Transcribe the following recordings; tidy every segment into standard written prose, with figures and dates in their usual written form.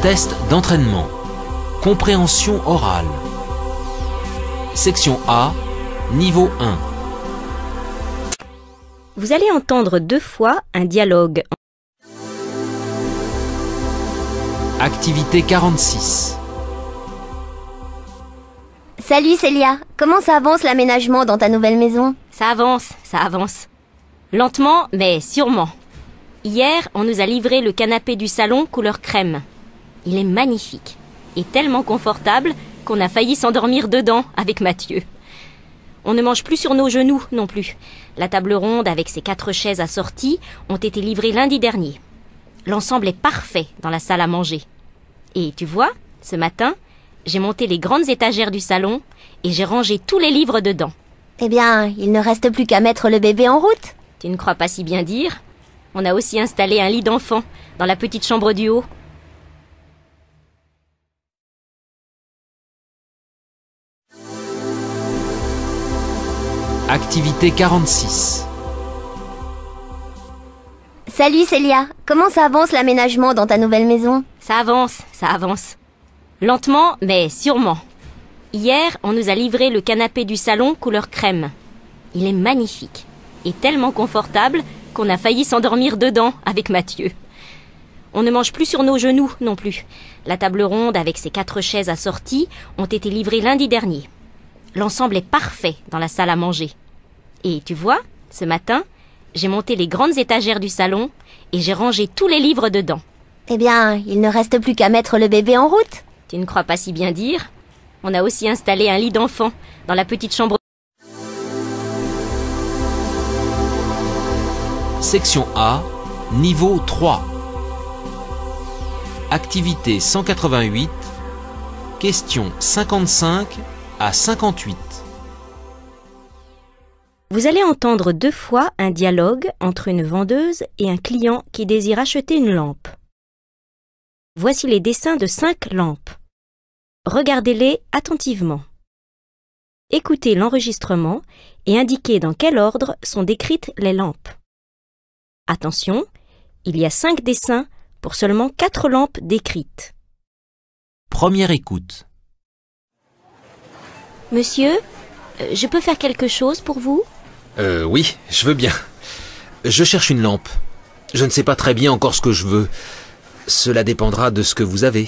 Test d'entraînement. Compréhension orale. Section A, niveau 1. Vous allez entendre 2 fois un dialogue. Activité 46. Salut Célia, comment ça avance l'aménagement dans ta nouvelle maison? Ça avance, ça avance. Lentement, mais sûrement. Hier, on nous a livré le canapé du salon couleur crème. Il est magnifique et tellement confortable qu'on a failli s'endormir dedans avec Mathieu. On ne mange plus sur nos genoux non plus. La table ronde avec ses 4 chaises assorties ont été livrées lundi dernier. L'ensemble est parfait dans la salle à manger. Et tu vois, ce matin, j'ai monté les grandes étagères du salon et j'ai rangé tous les livres dedans. Eh bien, il ne reste plus qu'à mettre le bébé en route. Tu ne crois pas si bien dire? On a aussi installé un lit d'enfant dans la petite chambre du haut. Activité 46. Salut Célia, comment ça avance l'aménagement dans ta nouvelle maison? Ça avance, ça avance. Lentement, mais sûrement. Hier, on nous a livré le canapé du salon couleur crème. Il est magnifique et tellement confortable qu'on a failli s'endormir dedans avec Mathieu. On ne mange plus sur nos genoux non plus. La table ronde avec ses 4 chaises assorties ont été livrées lundi dernier. L'ensemble est parfait dans la salle à manger. Et tu vois, ce matin, j'ai monté les grandes étagères du salon et j'ai rangé tous les livres dedans. Eh bien, il ne reste plus qu'à mettre le bébé en route. Tu ne crois pas si bien dire? On a aussi installé un lit d'enfant dans la petite chambre. Section A, niveau 3. Activité 188. Questions 55 à 58. Vous allez entendre 2 fois un dialogue entre une vendeuse et un client qui désire acheter une lampe. Voici les dessins de 5 lampes. Regardez-les attentivement. Écoutez l'enregistrement et indiquez dans quel ordre sont décrites les lampes. Attention, il y a 5 dessins pour seulement 4 lampes décrites. Première écoute. Monsieur, je peux faire quelque chose pour vous? Oui, je veux bien. Je cherche une lampe. Je ne sais pas très bien encore ce que je veux. Cela dépendra de ce que vous avez.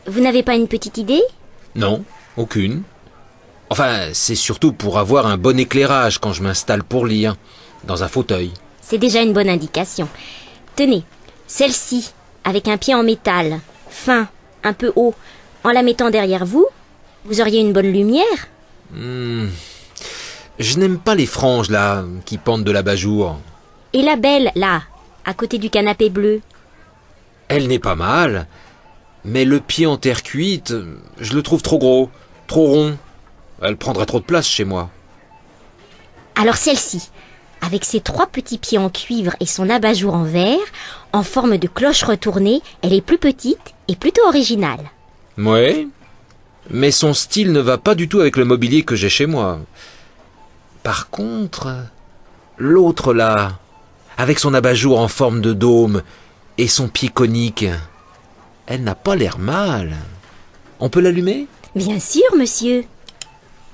Vous n'avez pas une petite idée? Non, aucune. Enfin, c'est surtout pour avoir un bon éclairage quand je m'installe pour lire, dans un fauteuil. C'est déjà une bonne indication. Tenez, celle-ci, avec un pied en métal, fin, un peu haut, en la mettant derrière vous, vous auriez une bonne lumière? Je n'aime pas les franges, là, qui pendent de l'abat-jour. Et la belle, là, à côté du canapé bleu? Elle n'est pas mal, mais le pied en terre cuite, je le trouve trop gros, trop rond. Elle prendrait trop de place chez moi. Alors celle-ci, avec ses 3 petits pieds en cuivre et son abat-jour en verre, en forme de cloche retournée, elle est plus petite et plutôt originale. Ouais, mais son style ne va pas du tout avec le mobilier que j'ai chez moi. Par contre, l'autre là, avec son abat-jour en forme de dôme et son pied conique, elle n'a pas l'air mal. On peut l'allumer? Bien sûr, monsieur.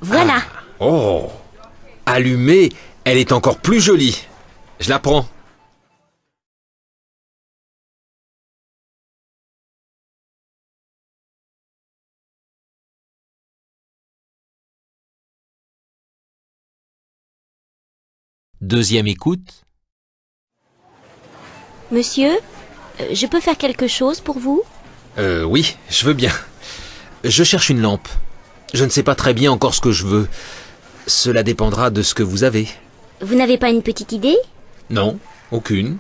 Voilà. Ah, oh, allumée, elle est encore plus jolie. Je la prends. Deuxième écoute. Monsieur, je peux faire quelque chose pour vous? Oui, je veux bien. Je cherche une lampe. Je ne sais pas très bien encore ce que je veux. Cela dépendra de ce que vous avez. Vous n'avez pas une petite idée? Non, aucune.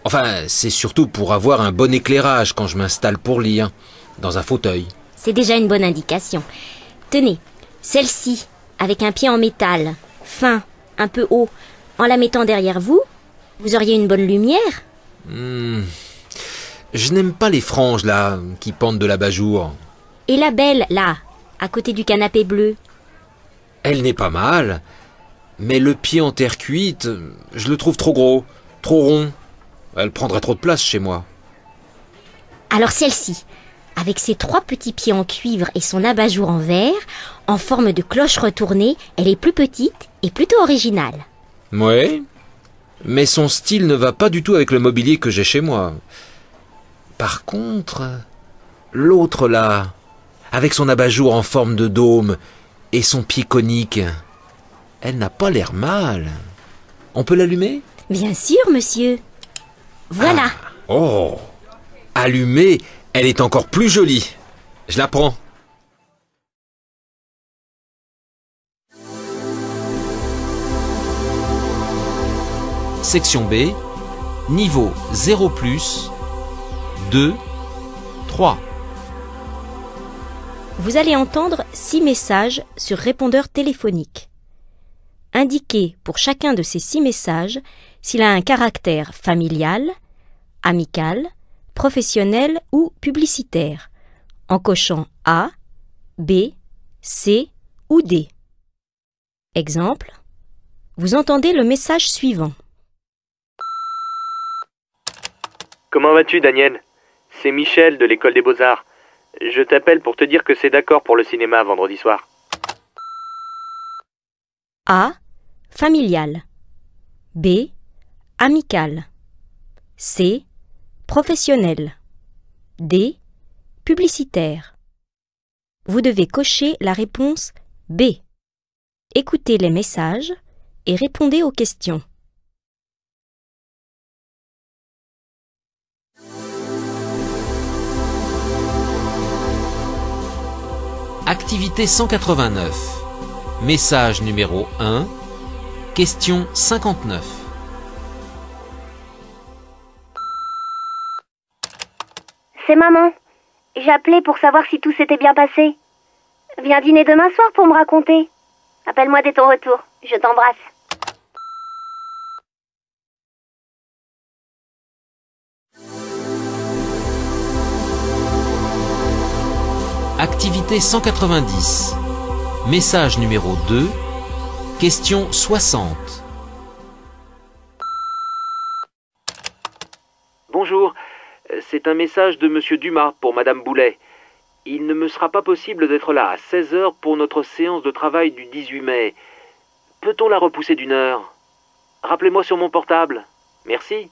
Enfin, c'est surtout pour avoir un bon éclairage quand je m'installe pour lire, dans un fauteuil. C'est déjà une bonne indication. Tenez, celle-ci, avec un pied en métal, fin, un peu haut, en la mettant derrière vous, vous auriez une bonne lumière? Je n'aime pas les franges, là, qui pendent de l'abat-jour. Et la belle, là, à côté du canapé bleu? Elle n'est pas mal, mais le pied en terre cuite, je le trouve trop gros, trop rond. Elle prendrait trop de place chez moi. Alors celle-ci, Avec ses 3 petits pieds en cuivre et son abat-jour en verre, en forme de cloche retournée, elle est plus petite et plutôt originale. Ouais, mais son style ne va pas du tout avec le mobilier que j'ai chez moi. Par contre, l'autre là, avec son abat-jour en forme de dôme et son pied conique, elle n'a pas l'air mal. On peut l'allumer? Bien sûr, monsieur. Voilà. Oh! Allumée, elle est encore plus jolie. Je la prends. Section B, niveau 0+, 2, 3. Vous allez entendre 6 messages sur répondeur téléphonique. Indiquez pour chacun de ces 6 messages s'il a un caractère familial, amical, professionnel ou publicitaire, en cochant A, B, C ou D. Exemple, vous entendez le message suivant. Comment vas-tu, Daniel? C'est Michel de l'école des Beaux-Arts. Je t'appelle pour te dire que c'est d'accord pour le cinéma vendredi soir. A, familial. B, amical. C, professionnel. D, publicitaire. Vous devez cocher la réponse B. Écoutez les messages et répondez aux questions. Activité 189. Message numéro 1. Question 59. C'est maman. J'appelais pour savoir si tout s'était bien passé. Viens dîner demain soir pour me raconter. Appelle-moi dès ton retour. Je t'embrasse. Activité 190. Message numéro 2. Question 60. Bonjour, c'est un message de Monsieur Dumas pour Madame Boulet. Il ne me sera pas possible d'être là à 16 h pour notre séance de travail du 18 mai. Peut-on la repousser d'1 heure? Rappelez-moi sur mon portable. Merci.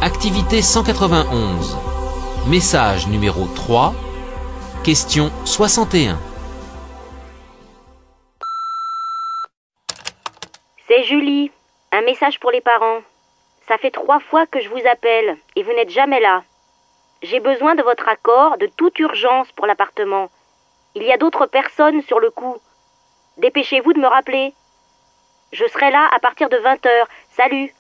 Activité 191. Message numéro 3. Question 61. C'est Julie. Un message pour les parents. Ça fait 3 fois que je vous appelle et vous n'êtes jamais là. J'ai besoin de votre accord de toute urgence pour l'appartement. Il y a d'autres personnes sur le coup. Dépêchez-vous de me rappeler. Je serai là à partir de 20 h. Salut!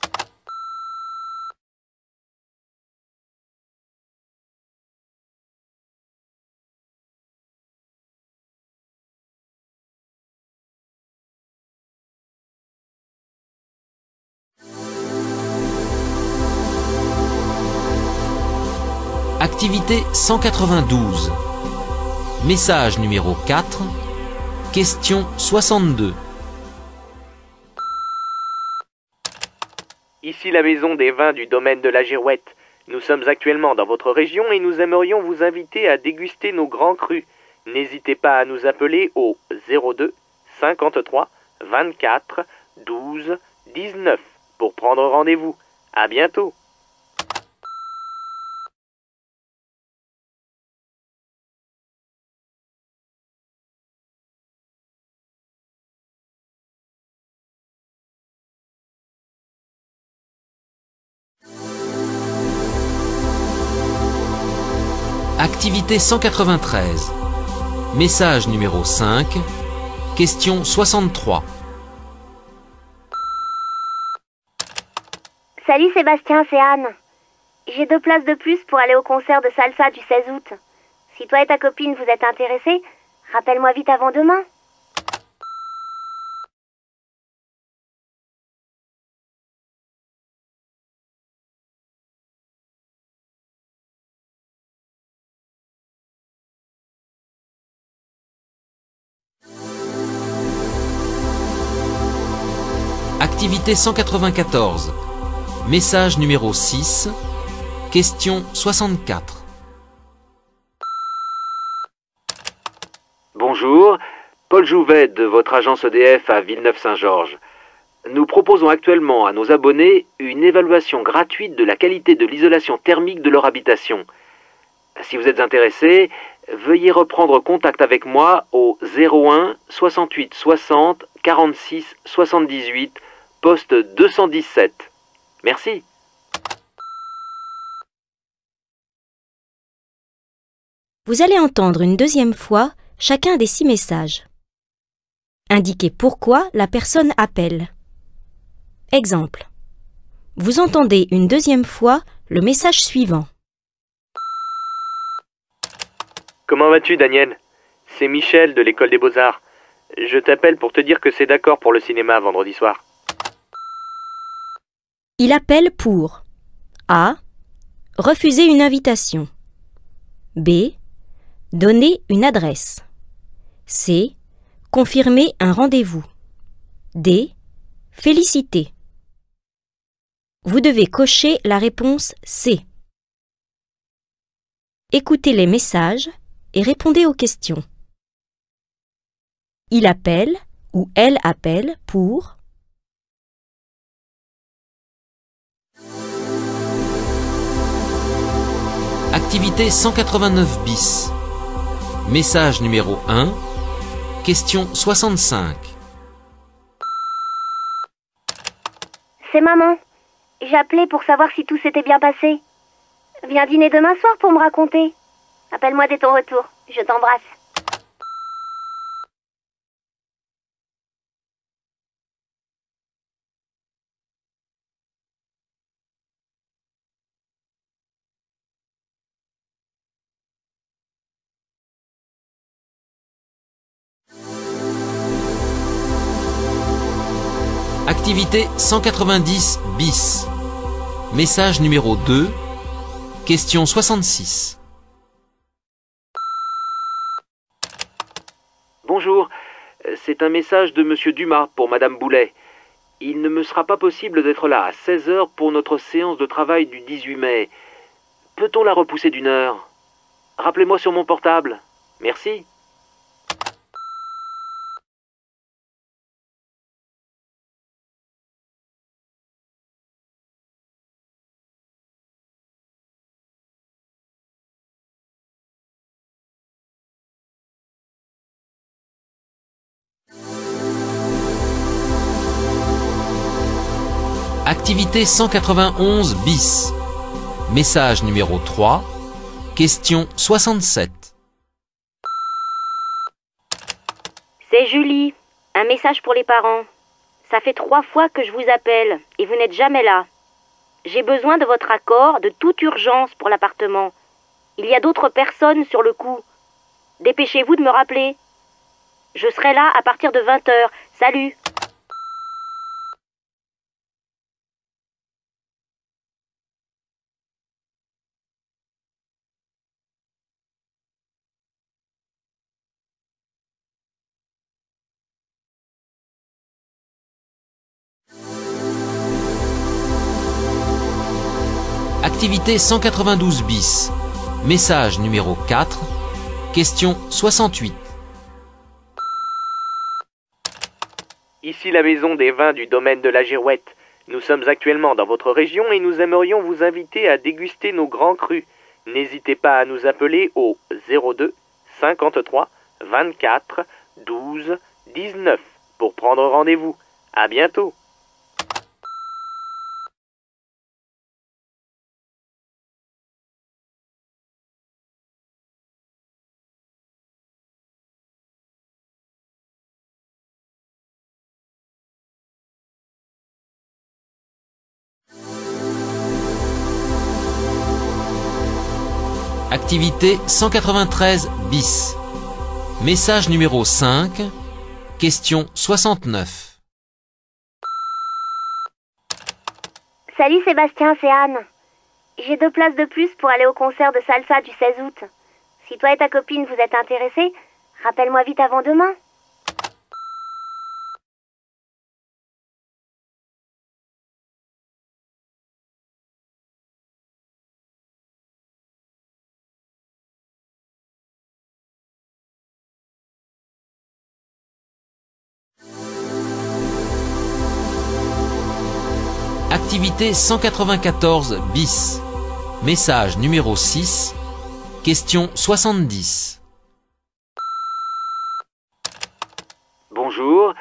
Activité 192. Message numéro 4. Question 62. Ici la maison des vins du domaine de la Girouette. Nous sommes actuellement dans votre région et nous aimerions vous inviter à déguster nos grands crus. N'hésitez pas à nous appeler au 02 53 24 12 19 pour prendre rendez-vous. À bientôt. Activité 193. Message numéro 5. Question 63. Salut Sébastien, c'est Anne. J'ai 2 places de plus pour aller au concert de salsa du 16 août. Si toi et ta copine vous êtes intéressés, rappelle-moi vite avant demain. Activité 194. Message numéro 6. Question 64. Bonjour, Paul Jouvet de votre agence EDF à Villeneuve-Saint-Georges. Nous proposons actuellement à nos abonnés une évaluation gratuite de la qualité de l'isolation thermique de leur habitation. Si vous êtes intéressé, veuillez reprendre contact avec moi au 01 68 60 46 78, poste 217. Merci. Vous allez entendre une deuxième fois chacun des 6 messages. Indiquez pourquoi la personne appelle. Exemple. Vous entendez une deuxième fois le message suivant. Comment vas-tu, Daniel? C'est Michel de l'école des Beaux-Arts. Je t'appelle pour te dire que c'est d'accord pour le cinéma vendredi soir. Il appelle pour A. Refuser une invitation. B. Donner une adresse. C. Confirmer un rendez-vous. D. Féliciter. Vous devez cocher la réponse C. Écoutez les messages et répondez aux questions. Il appelle ou elle appelle pour Activité 189 bis. Message numéro 1. Question 65. C'est maman. J'appelais pour savoir si tout s'était bien passé. Viens dîner demain soir pour me raconter. Appelle-moi dès ton retour. Je t'embrasse. Activité 190 bis. Message numéro 2. Question 66. Bonjour, c'est un message de Monsieur Dumas pour Madame Boulet. Il ne me sera pas possible d'être là à 16 h pour notre séance de travail du 18 mai. Peut-on la repousser d'1 heure? Rappelez-moi sur mon portable. Merci. Activité 191 bis. Message numéro 3. Question 67. C'est Julie. Un message pour les parents. Ça fait 3 fois que je vous appelle et vous n'êtes jamais là. J'ai besoin de votre accord de toute urgence pour l'appartement. Il y a d'autres personnes sur le coup. Dépêchez-vous de me rappeler. Je serai là à partir de 20 h. Salut! Activité 192 bis. Message numéro 4. Question 68. Ici la maison des vins du domaine de la Girouette. Nous sommes actuellement dans votre région et nous aimerions vous inviter à déguster nos grands crus. N'hésitez pas à nous appeler au 02 53 24 12 19 pour prendre rendez-vous. À bientôt. Activité 193 bis. Message numéro 5. Question 69. Salut Sébastien, c'est Anne. J'ai 2 places de plus pour aller au concert de salsa du 16 août. Si toi et ta copine vous êtes intéressés, rappelle-moi vite avant demain. Activité 194 bis. Message numéro 6. Question 70. Bonjour,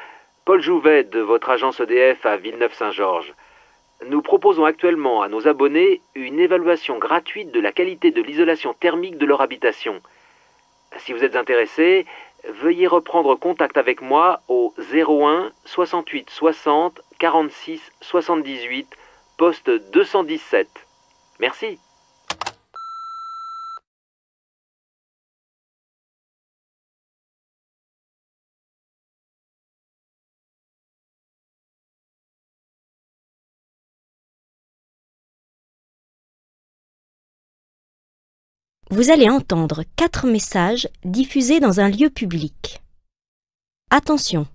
Paul Jouvet de votre agence EDF à Villeneuve-Saint-Georges. Nous proposons actuellement à nos abonnés une évaluation gratuite de la qualité de l'isolation thermique de leur habitation. Si vous êtes intéressé, veuillez reprendre contact avec moi au 01 68 60 46 78, poste 217. Merci. Vous allez entendre 4 messages diffusés dans un lieu public. Attention,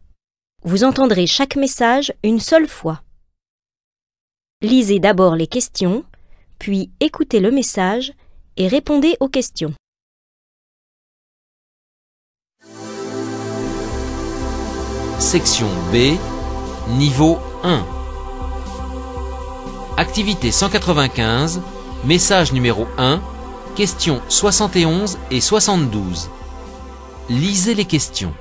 vous entendrez chaque message une seule fois. Lisez d'abord les questions, puis écoutez le message et répondez aux questions. Section B, niveau 1. Activité 195, message numéro 1, questions 71 et 72. Lisez les questions.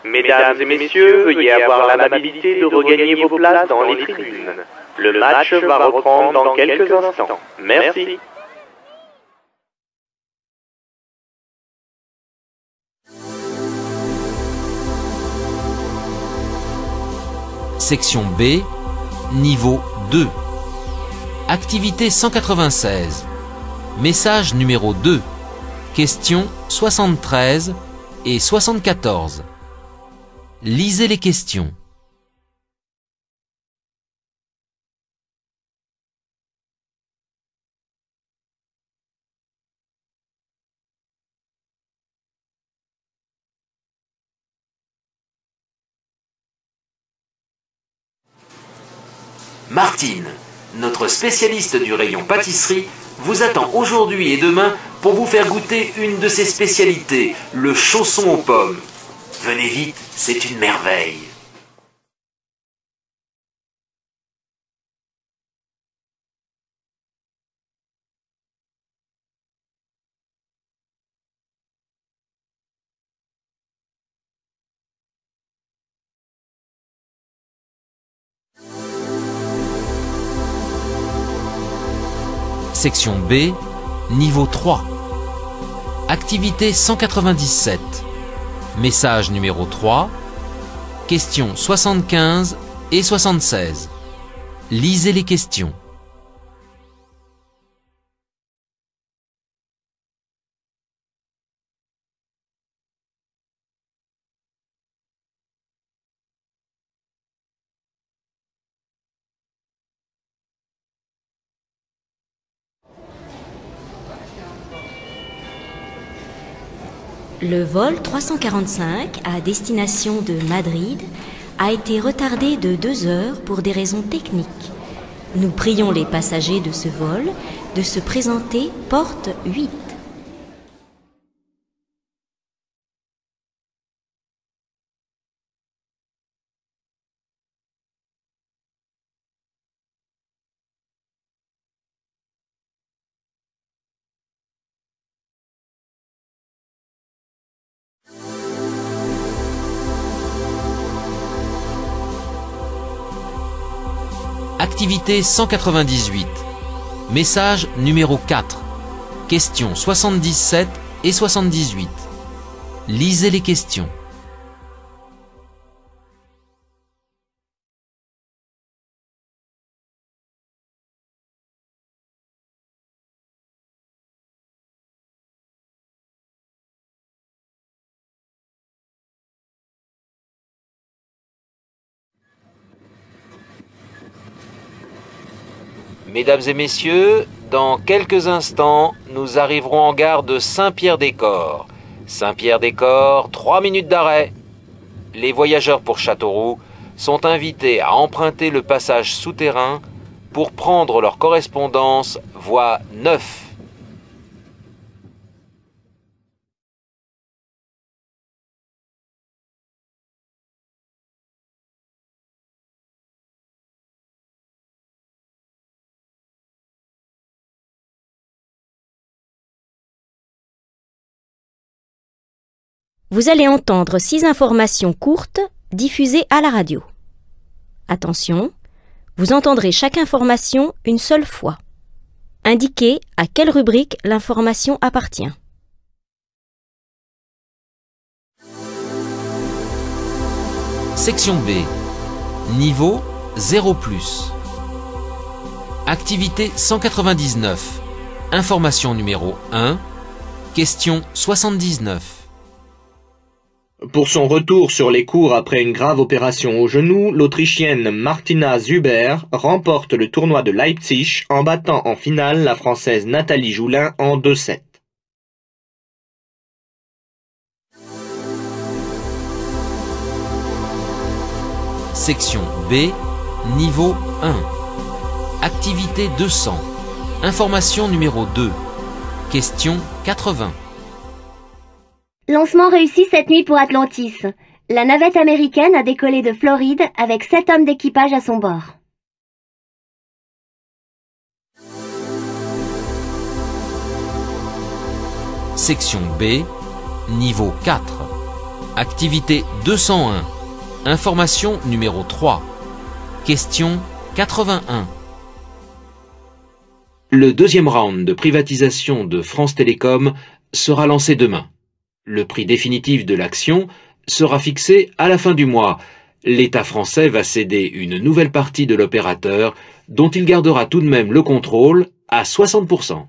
Mesdames et messieurs, veuillez avoir l'amabilité de regagner vos places dans les tribunes. Le match va reprendre dans quelques instants. Merci. Section B, niveau 2. Activité 196. Message numéro 2. Questions 73 et 74. Lisez les questions. Martine, notre spécialiste du rayon pâtisserie, vous attend aujourd'hui et demain pour vous faire goûter une de ses spécialités, le chausson aux pommes. Venez vite, c'est une merveille. Section B, niveau 3. Activité 197. Message numéro 3. Questions 75 et 76. Lisez les questions. Le vol 345 à destination de Madrid a été retardé de 2 heures pour des raisons techniques. Nous prions les passagers de ce vol de se présenter porte 8. Activité 198. Message numéro 4. Questions 77 et 78. Lisez les questions. Mesdames et messieurs, dans quelques instants, nous arriverons en gare de Saint-Pierre-des-Corps. Saint-Pierre-des-Corps, 3 minutes d'arrêt. Les voyageurs pour Châteauroux sont invités à emprunter le passage souterrain pour prendre leur correspondance voie 9. Vous allez entendre 6 informations courtes diffusées à la radio. Attention, vous entendrez chaque information une seule fois. Indiquez à quelle rubrique l'information appartient. Section B. Niveau 0+. Activité 199. Information numéro 1. Question 79. Pour son retour sur les cours après une grave opération au genou, l'Autrichienne Martina Zuber remporte le tournoi de Leipzig en battant en finale la Française Nathalie Joulin en 2-7. Section B. Niveau 1. Activité 200. Information numéro 2. Question 80. Lancement réussi cette nuit pour Atlantis. La navette américaine a décollé de Floride avec 7 hommes d'équipage à son bord. Section B. Niveau 4. Activité 201. Information numéro 3. Question 81. Le deuxième round de privatisation de France Télécom sera lancé demain. Le prix définitif de l'action sera fixé à la fin du mois. L'État français va céder une nouvelle partie de l'opérateur dont il gardera tout de même le contrôle à 60%.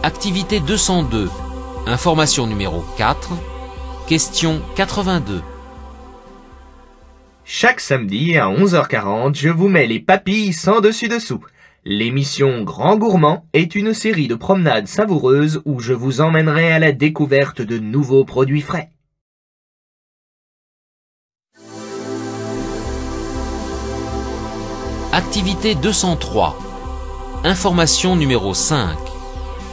Activité 202. Information numéro 4. Question 82. Chaque samedi à 11h40, je vous mets les papilles sans dessus-dessous. L'émission Grand Gourmand est une série de promenades savoureuses où je vous emmènerai à la découverte de nouveaux produits frais. Activité 203. Information numéro 5.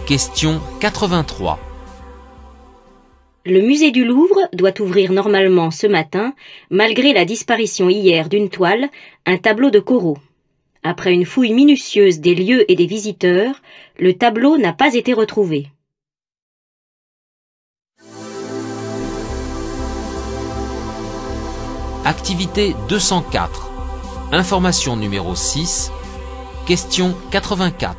Question 83. Le musée du Louvre doit ouvrir normalement ce matin, malgré la disparition hier d'une toile, un tableau de Corot. Après une fouille minutieuse des lieux et des visiteurs, le tableau n'a pas été retrouvé. Activité 204. Information numéro 6. Question 84.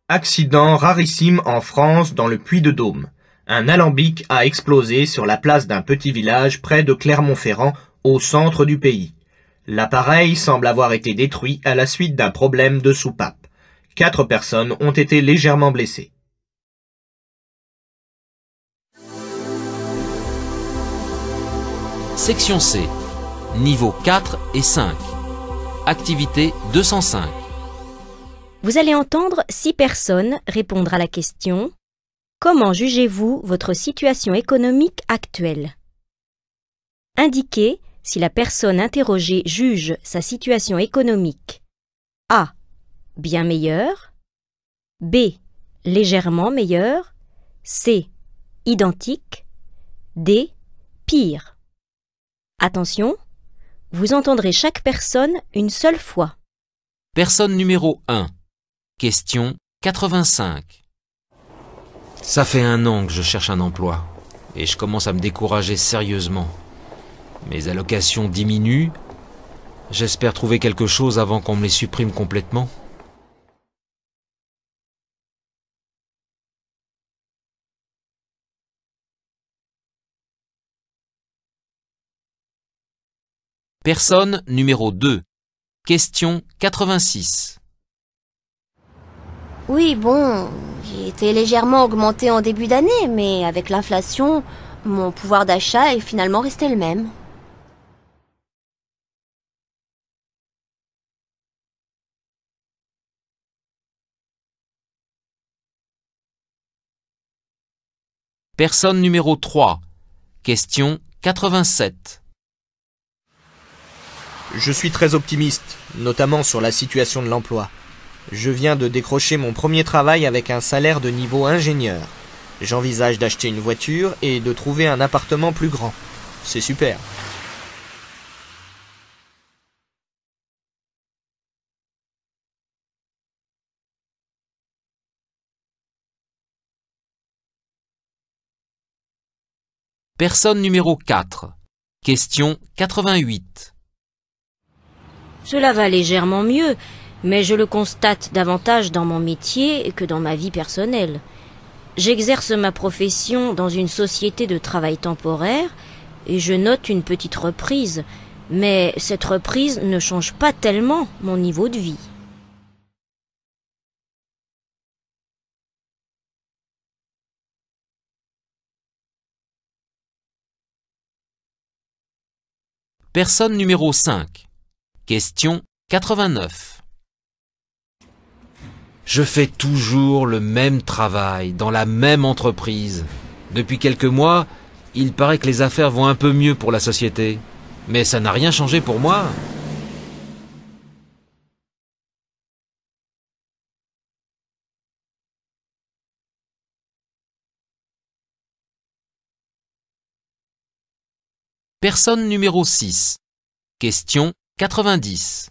Accident rarissime en France dans le Puy-de-Dôme. Un alambic a explosé sur la place d'un petit village près de Clermont-Ferrand, au centre du pays. L'appareil semble avoir été détruit à la suite d'un problème de soupape. 4 personnes ont été légèrement blessées. Section C. Niveau 4 et 5. Activité 205. Vous allez entendre 6 personnes répondre à la question « Comment jugez-vous votre situation économique actuelle ?» Indiquez si la personne interrogée juge sa situation économique A. Bien meilleure, B. Légèrement meilleure, C. Identique, D. Pire. Attention, vous entendrez chaque personne une seule fois. Personne numéro 1. Question 85. Ça fait 1 an que je cherche un emploi et je commence à me décourager sérieusement. Mes allocations diminuent. J'espère trouver quelque chose avant qu'on me les supprime complètement. Personne numéro 2. Question 86. Oui, bon, j'ai été légèrement augmenté en début d'année, mais avec l'inflation, mon pouvoir d'achat est finalement resté le même. Personne numéro 3. Question 87. Je suis très optimiste, notamment sur la situation de l'emploi. Je viens de décrocher mon premier travail avec un salaire de niveau ingénieur. J'envisage d'acheter une voiture et de trouver un appartement plus grand. C'est super. Personne numéro 4. Question 88. Cela va légèrement mieux, mais je le constate davantage dans mon métier que dans ma vie personnelle. J'exerce ma profession dans une société de travail temporaire et je note une petite reprise, mais cette reprise ne change pas tellement mon niveau de vie. Personne numéro 5. Question 89. Je fais toujours le même travail, dans la même entreprise. Depuis quelques mois, il paraît que les affaires vont un peu mieux pour la société. Mais ça n'a rien changé pour moi. Personne numéro 6. Question 90.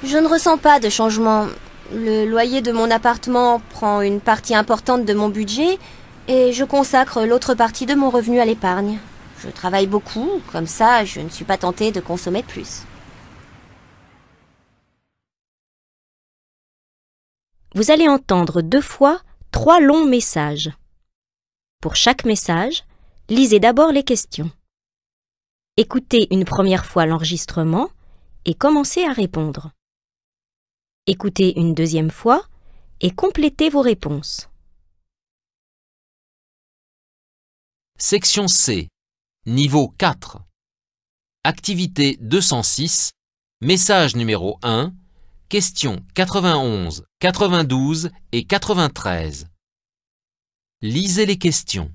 Je ne ressens pas de changement. Le loyer de mon appartement prend une partie importante de mon budget et je consacre l'autre partie de mon revenu à l'épargne. Je travaille beaucoup, comme ça je ne suis pas tentée de consommer plus. Vous allez entendre 2 fois 3 longs messages. Pour chaque message, lisez d'abord les questions. Écoutez une première fois l'enregistrement et commencez à répondre. Écoutez une deuxième fois et complétez vos réponses. Section C. Niveau 4. Activité 206. Message numéro 1. Questions 91, 92 et 93. Lisez les questions.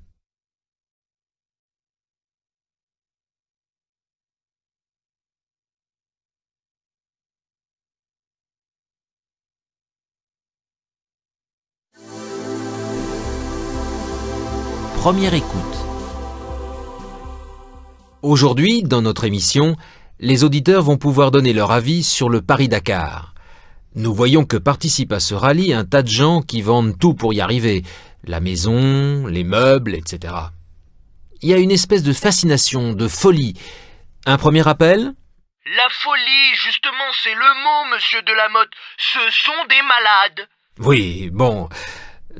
Première écoute. Aujourd'hui, dans notre émission, les auditeurs vont pouvoir donner leur avis sur le Paris-Dakar. Nous voyons que participent à ce rallye un tas de gens qui vendent tout pour y arriver. La maison, les meubles, etc. Il y a une espèce de fascination, de folie. Un premier appel ? La folie, justement, c'est le mot, monsieur Delamotte. Ce sont des malades. Oui, bon...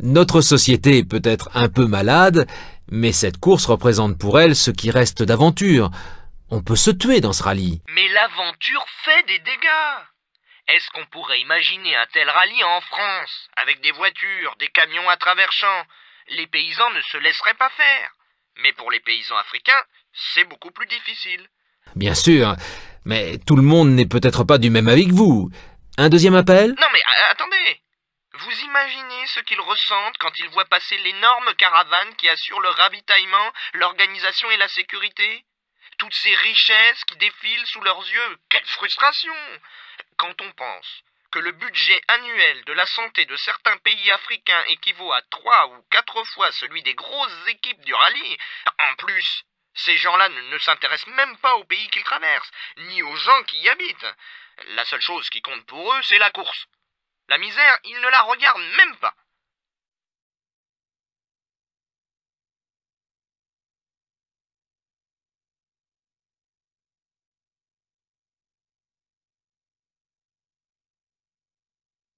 Notre société est peut-être un peu malade, mais cette course représente pour elle ce qui reste d'aventure. On peut se tuer dans ce rallye. Mais l'aventure fait des dégâts. Est-ce qu'on pourrait imaginer un tel rallye en France, avec des voitures, des camions à travers champs? Les paysans ne se laisseraient pas faire. Mais pour les paysans africains, c'est beaucoup plus difficile. Bien sûr, mais tout le monde n'est peut-être pas du même avis que vous. Un deuxième appel ? Non mais attendez. Vous imaginez ce qu'ils ressentent quand ils voient passer l'énorme caravane qui assure le ravitaillement, l'organisation et la sécurité? Toutes ces richesses qui défilent sous leurs yeux, quelle frustration! Quand on pense que le budget annuel de la santé de certains pays africains équivaut à 3 ou 4 fois celui des grosses équipes du rallye, en plus, ces gens-là ne s'intéressent même pas au pays qu'ils traversent, ni aux gens qui y habitent. La seule chose qui compte pour eux, c'est la course. La misère, ils ne la regardent même pas.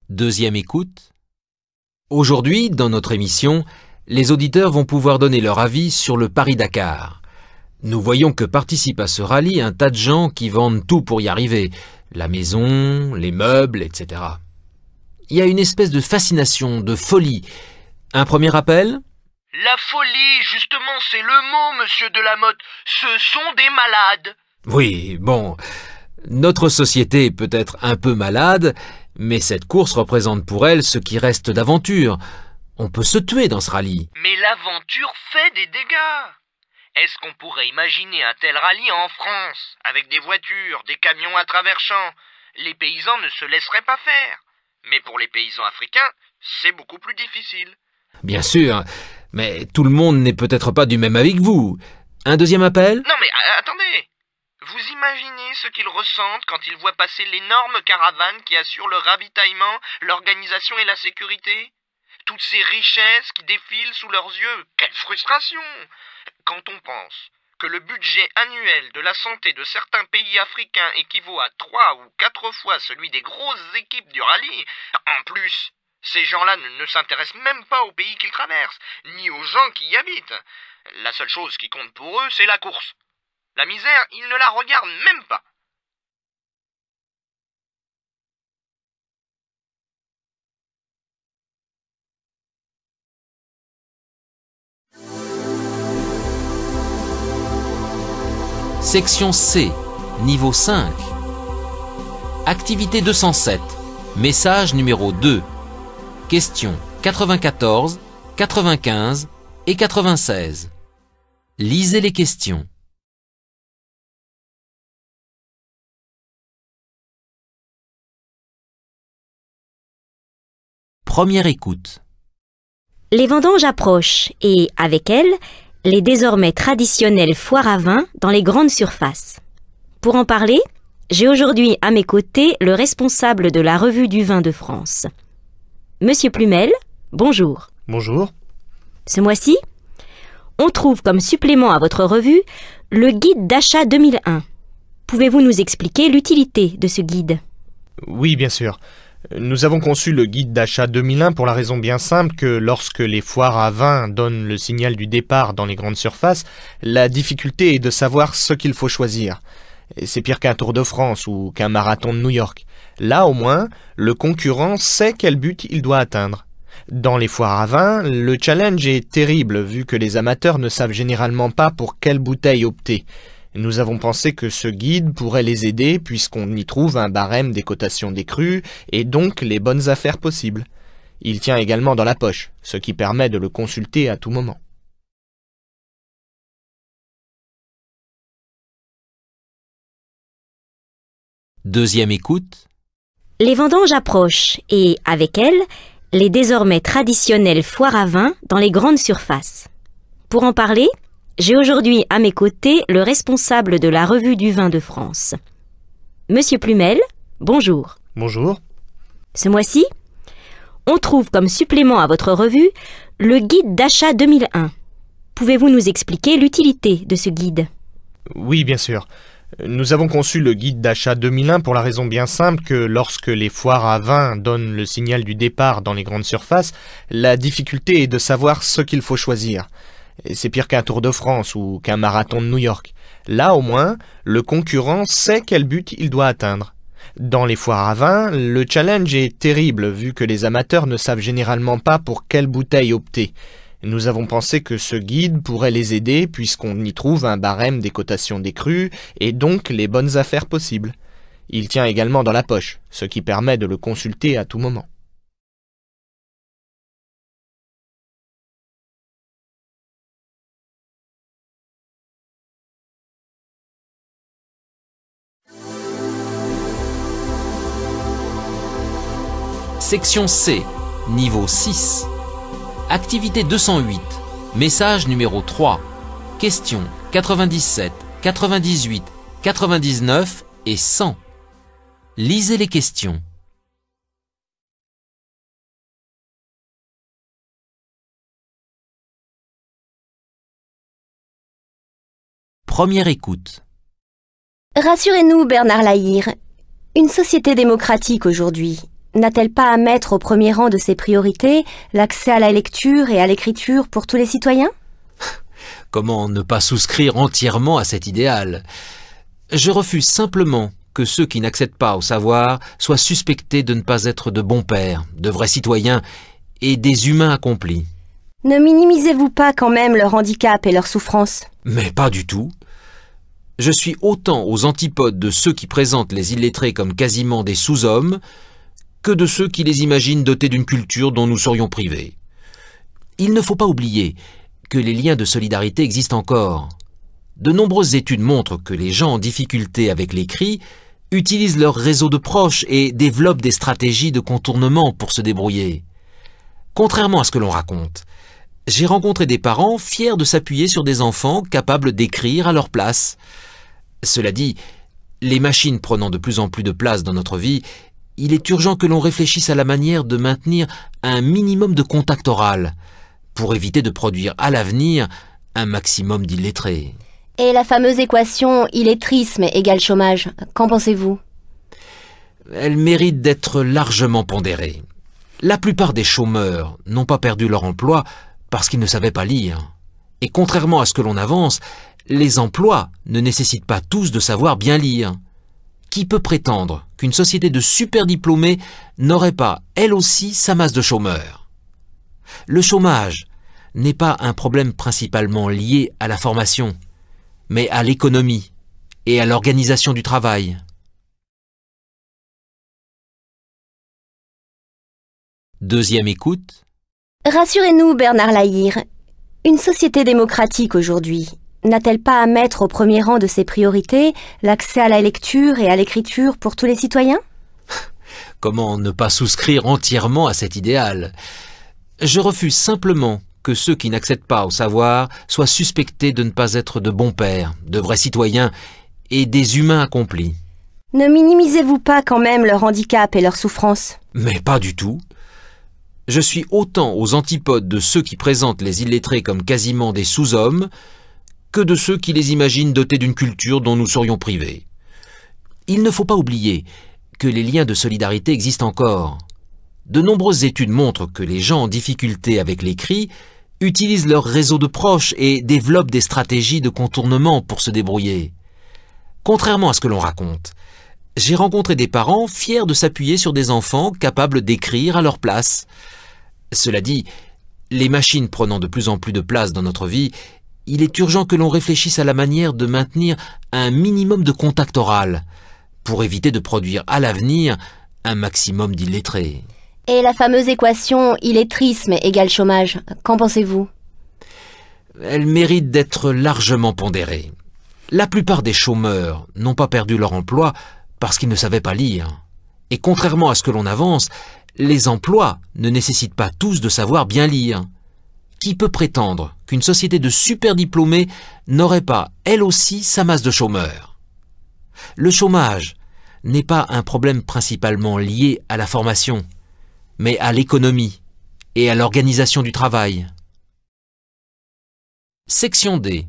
Deuxième écoute. Aujourd'hui, dans notre émission, les auditeurs vont pouvoir donner leur avis sur le Paris-Dakar. Nous voyons que participent à ce rallye un tas de gens qui vendent tout pour y arriver. La maison, les meubles, etc. Il y a une espèce de fascination, de folie. Un premier appel ? La folie, justement, c'est le mot, monsieur Delamotte. Ce sont des malades. Oui, bon... Notre société est peut-être un peu malade, mais cette course représente pour elle ce qui reste d'aventure. On peut se tuer dans ce rallye. Mais l'aventure fait des dégâts. Est-ce qu'on pourrait imaginer un tel rallye en France, avec des voitures, des camions à travers champs? Les paysans ne se laisseraient pas faire. Mais pour les paysans africains, c'est beaucoup plus difficile. Bien sûr, mais tout le monde n'est peut-être pas du même avis que vous. Un deuxième appel? Non mais attendez. Vous imaginez ce qu'ils ressentent quand ils voient passer l'énorme caravane qui assure le ravitaillement, l'organisation et la sécurité? Toutes ces richesses qui défilent sous leurs yeux, quelle frustration! Quand on pense que le budget annuel de la santé de certains pays africains équivaut à 3 ou 4 fois celui des grosses équipes du rallye, en plus, ces gens-là ne s'intéressent même pas au pays qu'ils traversent, ni aux gens qui y habitent. La seule chose qui compte pour eux, c'est la course. La misère, ils ne la regardent même pas. Section C, niveau 5. Activité 207, message numéro 2. Questions 94, 95 et 96. Lisez les questions. Première écoute. Les vendanges approchent et, avec elles, les désormais traditionnelles foires à vin dans les grandes surfaces. Pour en parler, j'ai aujourd'hui à mes côtés le responsable de la Revue du vin de France. Monsieur Plumel, bonjour. Bonjour. Ce mois-ci, on trouve comme supplément à votre revue le guide d'achat 2001. Pouvez-vous nous expliquer l'utilité de ce guide? Oui, bien sûr. Nous avons conçu le guide d'achat 2001 pour la raison bien simple que lorsque les foires à vin donnent le signal du départ dans les grandes surfaces, la difficulté est de savoir ce qu'il faut choisir. C'est pire qu'un Tour de France ou qu'un marathon de New York. Là, au moins, le concurrent sait quel but il doit atteindre. Dans les foires à vin, le challenge est terrible vu que les amateurs ne savent généralement pas pour quelle bouteille opter. Nous avons pensé que ce guide pourrait les aider puisqu'on y trouve un barème des cotations des crus et donc les bonnes affaires possibles. Il tient également dans la poche, ce qui permet de le consulter à tout moment. Deuxième écoute. Les vendanges approchent et, avec elles, les désormais traditionnelles foires à vin dans les grandes surfaces. Pour en parler, j'ai aujourd'hui à mes côtés le responsable de la Revue du vin de France. Monsieur Plumel, bonjour. Bonjour. Ce mois-ci, on trouve comme supplément à votre revue le guide d'achat 2001. Pouvez-vous nous expliquer l'utilité de ce guide? Oui, bien sûr. Nous avons conçu le guide d'achat 2001 pour la raison bien simple que lorsque les foires à vin donnent le signal du départ dans les grandes surfaces, la difficulté est de savoir ce qu'il faut choisir. C'est pire qu'un Tour de France ou qu'un marathon de New York. Là, au moins, le concurrent sait quel but il doit atteindre. Dans les foires à vin, le challenge est terrible vu que les amateurs ne savent généralement pas pour quelle bouteille opter. Nous avons pensé que ce guide pourrait les aider puisqu'on y trouve un barème des cotations des crus et donc les bonnes affaires possibles. Il tient également dans la poche, ce qui permet de le consulter à tout moment. Section C, niveau 6. Activité 208, message numéro 3. Questions 97, 98, 99 et 100. Lisez les questions. Première écoute. Rassurez-nous, Bernard Lahire. Une société démocratique aujourd'hui n'a-t-elle pas à mettre au premier rang de ses priorités l'accès à la lecture et à l'écriture pour tous les citoyens? Comment ne pas souscrire entièrement à cet idéal? Je refuse simplement que ceux qui n'accèdent pas au savoir soient suspectés de ne pas être de bons pères, de vrais citoyens et des humains accomplis. Ne minimisez-vous pas quand même leur handicap et leur souffrance? Mais pas du tout. Je suis autant aux antipodes de ceux qui présentent les illettrés comme quasiment des sous-hommes que de ceux qui les imaginent dotés d'une culture dont nous serions privés. Il ne faut pas oublier que les liens de solidarité existent encore. De nombreuses études montrent que les gens en difficulté avec les cris utilisent leur réseau de proches et développent des stratégies de contournement pour se débrouiller. Contrairement à ce que l'on raconte, j'ai rencontré des parents fiers de s'appuyer sur des enfants capables d'écrire à leur place. Cela dit, les machines prenant de plus en plus de place dans notre vie, il est urgent que l'on réfléchisse à la manière de maintenir un minimum de contact oral, pour éviter de produire à l'avenir un maximum d'illettrés. Et la fameuse équation illettrisme égale chômage, qu'en pensez-vous? Elle mérite d'être largement pondérée. La plupart des chômeurs n'ont pas perdu leur emploi parce qu'ils ne savaient pas lire. Et contrairement à ce que l'on avance, les emplois ne nécessitent pas tous de savoir bien lire. Qui peut prétendre qu'une société de super diplômés n'aurait pas, elle aussi, sa masse de chômeurs? Le chômage n'est pas un problème principalement lié à la formation, mais à l'économie et à l'organisation du travail. Deuxième écoute. Rassurez-nous, Bernard Lahire, une société démocratique aujourd'hui n'a-t-elle pas à mettre au premier rang de ses priorités l'accès à la lecture et à l'écriture pour tous les citoyens? Comment ne pas souscrire entièrement à cet idéal? Je refuse simplement que ceux qui n'accèdent pas au savoir soient suspectés de ne pas être de bons pères, de vrais citoyens et des humains accomplis. Ne minimisez-vous pas quand même leur handicap et leur souffrance? Mais pas du tout. Je suis autant aux antipodes de ceux qui présentent les illettrés comme quasiment des sous-hommes que de ceux qui les imaginent dotés d'une culture dont nous serions privés. Il ne faut pas oublier que les liens de solidarité existent encore. De nombreuses études montrent que les gens en difficulté avec les cris utilisent leur réseau de proches et développent des stratégies de contournement pour se débrouiller. Contrairement à ce que l'on raconte, j'ai rencontré des parents fiers de s'appuyer sur des enfants capables d'écrire à leur place. Cela dit, les machines prenant de plus en plus de place dans notre vie, il est urgent que l'on réfléchisse à la manière de maintenir un minimum de contact oral, pour éviter de produire à l'avenir un maximum d'illettrés. Et la fameuse équation illettrisme égale chômage, qu'en pensez-vous? Elle mérite d'être largement pondérée. La plupart des chômeurs n'ont pas perdu leur emploi parce qu'ils ne savaient pas lire. Et contrairement à ce que l'on avance, les emplois ne nécessitent pas tous de savoir bien lire. Qui peut prétendre qu'une société de super diplômés n'aurait pas, elle aussi, sa masse de chômeurs? Le chômage n'est pas un problème principalement lié à la formation, mais à l'économie et à l'organisation du travail. Section D.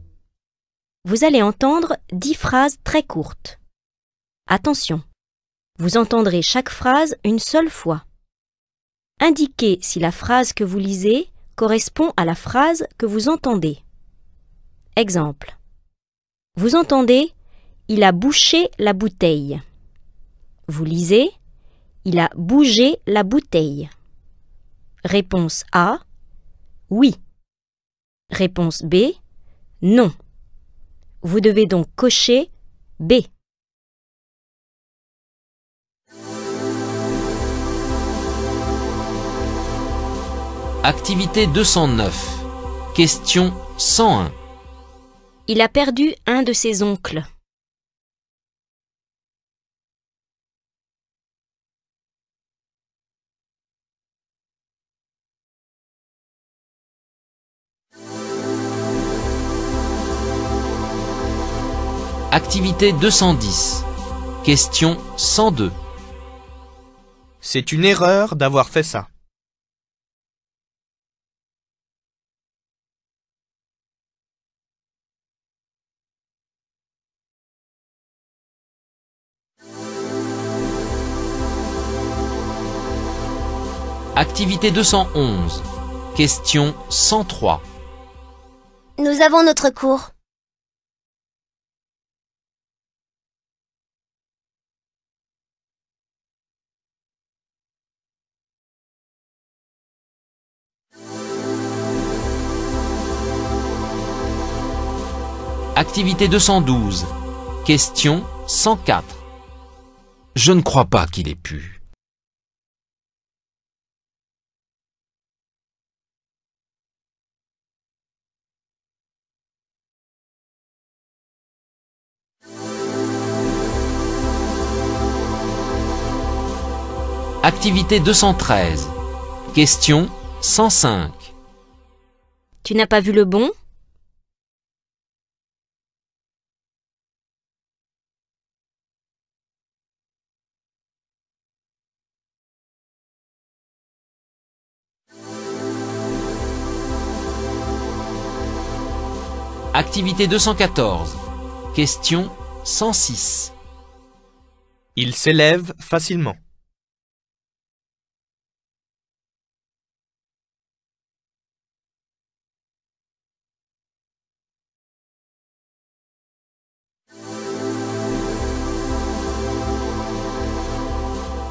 Vous allez entendre 10 phrases très courtes. Attention, vous entendrez chaque phrase une seule fois. Indiquez si la phrase que vous lisez correspond à la phrase que vous entendez. Exemple. Vous entendez « Il a bouché la bouteille ». Vous lisez « Il a bougé la bouteille ». Réponse A. Oui. Réponse B. Non. Vous devez donc cocher B. Activité 209. Question 101. Il a perdu un de ses oncles. Activité 210. Question 102. C'est une erreur d'avoir fait ça. Activité 211. Question 103. Nous avons notre cours. Activité 212. Question 104. Je ne crois pas qu'il ait pu. Activité 213. Question 105. Tu n'as pas vu le bon? Activité 214. Question 106. Il s'élève facilement.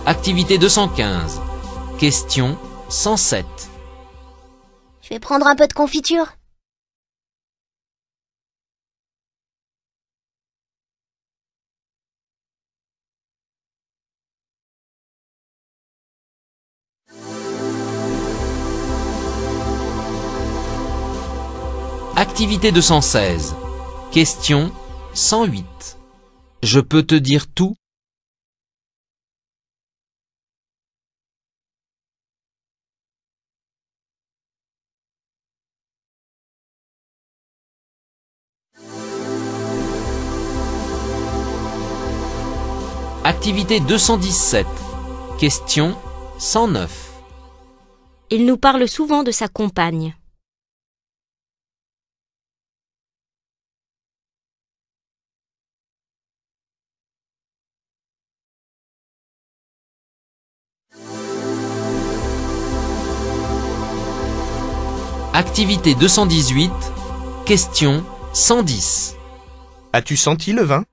Activité 215. Question 107. Je vais prendre un peu de confiture. Activité 216. Question 108. Je peux te dire tout? Activité 217. Question 109. Il nous parle souvent de sa compagne. Activité 218. Question 110. As-tu senti le vin?